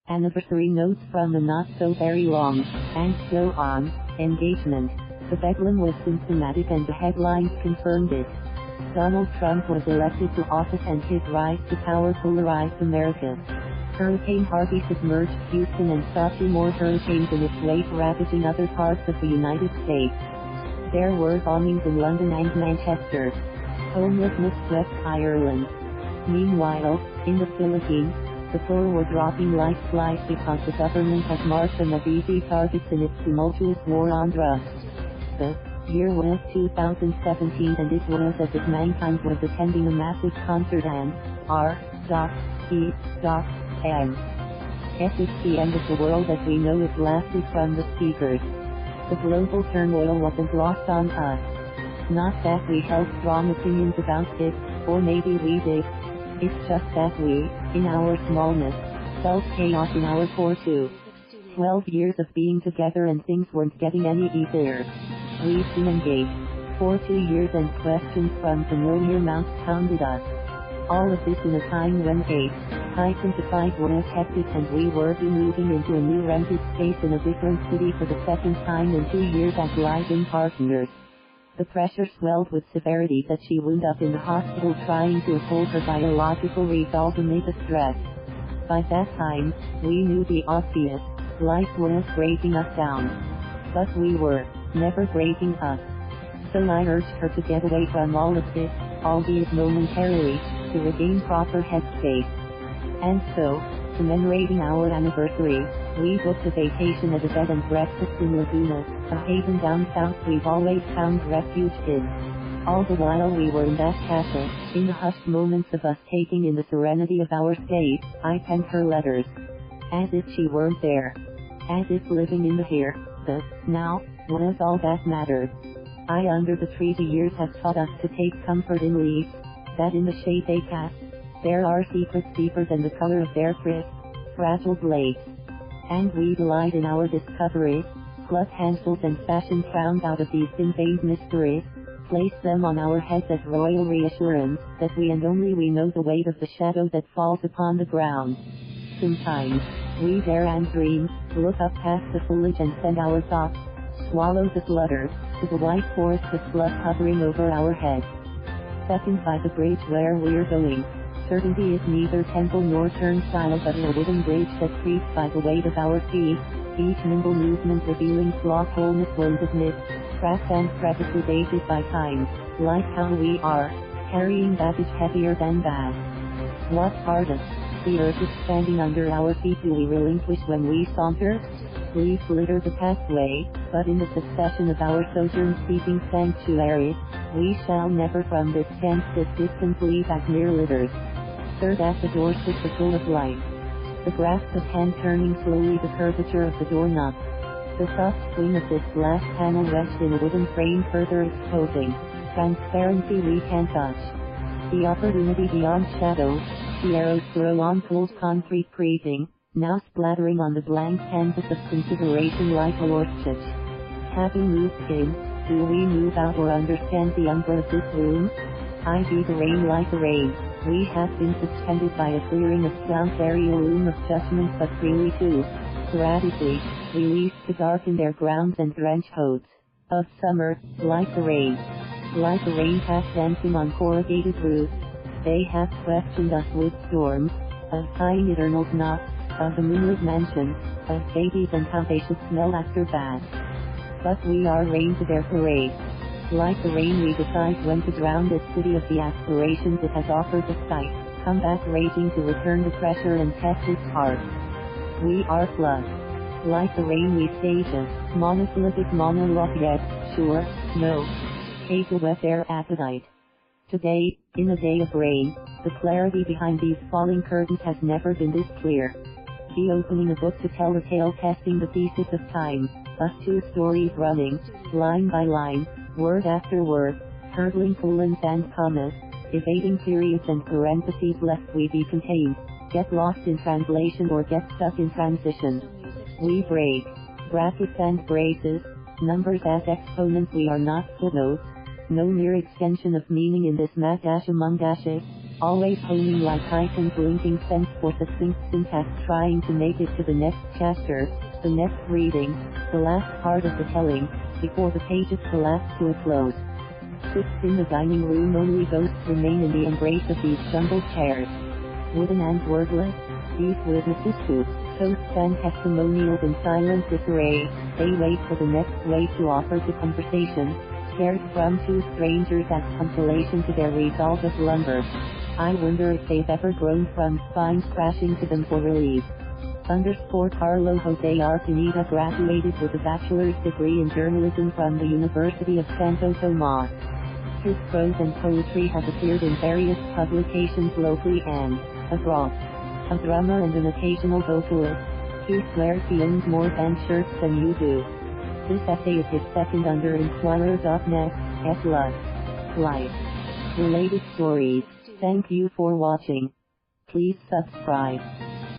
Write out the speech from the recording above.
Anniversary notes from a not so very long, and so on, engagement. The bedlam was symptomatic and the headlines confirmed it. Donald Trump was elected to office and his rise to power polarized America. Hurricane Harvey submerged Houston and saw 2 more hurricanes in its wake ravaging other parts of the United States. There were bombings in London and Manchester. Homelessness swept Ireland. Meanwhile, in the Philippines, the poor were dropping like flies because the government had marked them as easy targets in its tumultuous war on drugs. The year was 2017 and it was as if mankind was attending a massive concert and R.E.M. It's the end of the world as we know it blasted from the speakers. The global turmoil wasn't lost on us. Not that we held strong opinions about it, or maybe we did. It's just that we, in our smallness, felt chaos in our core too. 12 years of being together and things weren't getting any easier. We've been engaged for 2 years and questions from familiar mouths hounded us. All of this in a time when a high-intensified was hectic and we were moving into a new rented space in a different city for the second time in 2 years as live-in partners. The pressure swelled with severity that she wound up in the hospital trying to uphold her biological resolve amid the stress. By that time, we knew the obvious, life was breaking us down. But we were never breaking us. So I urged her to get away from all of this, albeit momentarily, to regain proper headspace. And so, commemorating our anniversary, we booked a vacation at a bed and breakfast in Laguna, a haven down south we've always found refuge in. All the while we were in that casa, in the hushed moments of us taking in the serenity of our stay, I penned her letters. As if she weren't there. As if living in the here, the now, was all that mattered. Under the tree the years have taught us to take comfort in leaves, that in the shade they cast, there are secrets deeper than the color of their crisp, fragile blades. And we delight in our discoveries, pluck handfuls and fashion crowns out of these thin-veined mysteries, place them on our heads as royal reassurance, that we and only we know the weight of the shadow that falls upon the ground. Sometimes, we dare and dream, look up past the foliage and send our thoughts, swallow the flutter, to the white forest of fluff hovering over our heads. Second by the bridge where we're going, certainty is neither temple nor turnstile but a wooden bridge that creaks by the weight of our feet, each nimble movement revealing flawed wholeness wounded myths, cracks and crevices aged by time, like how we are, carrying baggage heavier than bad. What part of the earth is standing under our feet do we relinquish when we saunter? Leaves litter the pathway, but in the succession of our sojourn seeking sanctuary, we shall never from this this distance leave as mere litters. Third at the door sits the full of life. The grasp of hand turning slowly the curvature of the doorknob. The soft swing of this glass panel wedged in a wooden frame further exposing transparency we can't touch. The opportunity beyond shadows, the arrows throw on cold concrete creeping, now splattering on the blank canvas of consideration like a ostrich. Having moved in, do we move out or understand the umbra of this room? I be the rain like the rain. We have been suspended by a clearing of sound area loom of judgment but freely too, sporadically, released to darken their grounds and drench hodes of summer, like the rain. Like the rain past dancing on corrugated roofs, they have questioned us with storms, of tying eternal knots, of the moonlit mansion, of babies and how they should smell after bath. But we are rain to their parade. Like the rain we decide when to drown this city of the aspirations it has offered the sight, come back raging to return the pressure and test its heart. We are pluck. Like the rain we stage a monosyllabic monologue yet, sure, no. Take a whet their appetite. Today, in a day of rain, the clarity behind these falling curtains has never been this clear. Be opening a book to tell a tale testing the thesis of time, us 2 stories running, line by line, word after word, hurdling colons and commas, evading periods and parentheses lest we be contained, get lost in translation or get stuck in transition. We break brackets and braces, numbers as exponents we are not footnotes, no mere extension of meaning in this mad dash among dashes, always homing like icon blinking sense for succinct syntax, trying to make it to the next chapter, the next reading, the last part of the telling, before the pages collapse to a close. Sits in the dining room, only ghosts remain in the embrace of these jumbled chairs. Wooden and wordless, these witnesses who toasts and testimonials in silent disarray, they wait for the next way to offer to conversation, scared from two strangers as consolation to their resolve of lumber. I wonder if they've ever grown from spines crashing to them for relief. Carlo Jose Arcanita graduated with a bachelor's degree in journalism from the University of Santo Tomas. His prose and poetry has appeared in various publications locally and abroad. A drummer and an occasional vocalist, he swears he owns more fan shirts than you do. This essay is his second under Inquirer.net, Life. Related stories. Thank you for watching. Please subscribe.